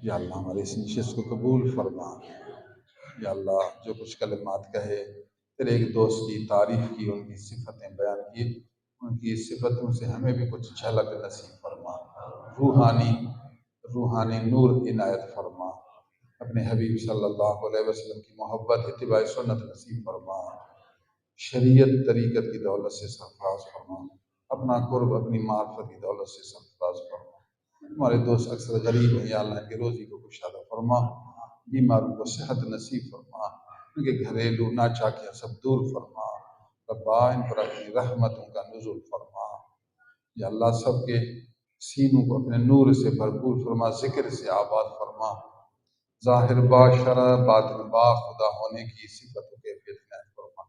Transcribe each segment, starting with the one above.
یا اللہ ہماری اس نشست کو قبول فرما۔ یا اللہ جو کچھ کلمات کہے، تیرے ایک دوست کی تعریف کی، ان کی صفتیں بیان کی، ان کی صفتوں سے ہمیں بھی کچھ جھلک نصیب فرما۔ روحانی نور عنایت فرما۔ اپنے حبیب صلی اللہ علیہ وسلم کی محبت، اتباع سنت نصیب فرما۔ شریعت طریقت کی دولت سے سرفراز فرما۔ اپنا قرب اپنی معرفت کی دولت سے سرفراز فرما۔ ہمارے دوست اکثر غریب ہیں، یا اللہ ان کی روزی کو کشادہ فرما۔ بیماروں کو صحت نصیب فرما، ان کے گھریلو ناچاکیاں سب دور فرما۔ ربا ان پر اپنی رحمتوں کا نزول فرما۔ یا اللہ سب کے سینوں کو اپنے نور سے بھرپور فرما، ذکر سے آباد فرما۔ ظاہر با شرع، باطن با خدا ہونے کی صفت و کیفیت عنایت فرما۔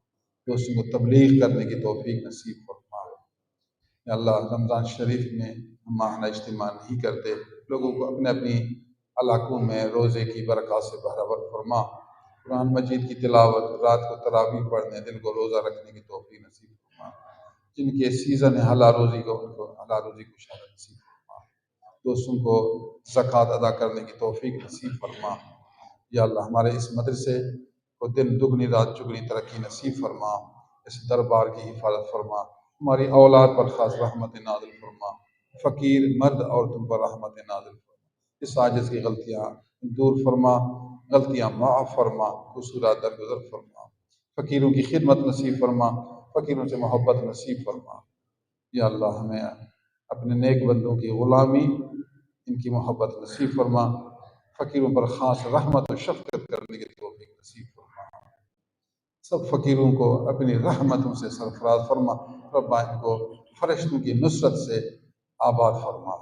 دوستوں کو تبلیغ کرنے کی توفیق نصیب فرما۔ یا اللہ رمضان شریف میں ہم ماہانہ اجتماع نہیں کرتے، لوگوں کو اپنے اپنی علاقوں میں روزے کی برکات سے بہرور فرما۔ قرآن مجید کی تلاوت، رات کو تراویح پڑھنے، دل کو روزہ رکھنے کی توفیق نصیب فرما۔ جن کے سیزن ہے حلال روزی کو، ان کو حلال روزی کو شادہ نصیب فرما۔ دوستوں کو زکوٰۃ ادا کرنے کی توفیق نصیب فرما۔ یا اللہ ہمارے اس مدرسے کو دن دگنی رات چگنی ترقی نصیب فرما۔ اس دربار کی حفاظت فرما۔ ہماری اولاد پر خاص رحمت نازل فرما۔ فقیر مرد عورتوں پر رحمت نازل فرما۔ اس عاجز کی غلطیاں دور فرما، غلطیاں معاف فرما، قصورات درگزر فرما۔ فقیروں کی خدمت نصیب فرما، فقیروں سے محبت نصیب فرما۔ یا اللہ ہمیں اپنے نیک بندوں کی غلامی، ان کی محبت نصیب فرما۔ فقیروں پر خاص رحمت و شفقت کرنے کی توفیق نصیب فرما۔ سب فقیروں کو اپنی رحمتوں سے سرفراز فرما۔ رب ان کو فرشتوں کی نصرت سے آباد فرما۔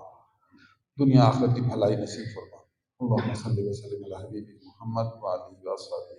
دنیا آخرت کی بھلائی نصیب فرما۔ اللہم صلی وسلم علی حبیبک محمد وآلہ وصحبہ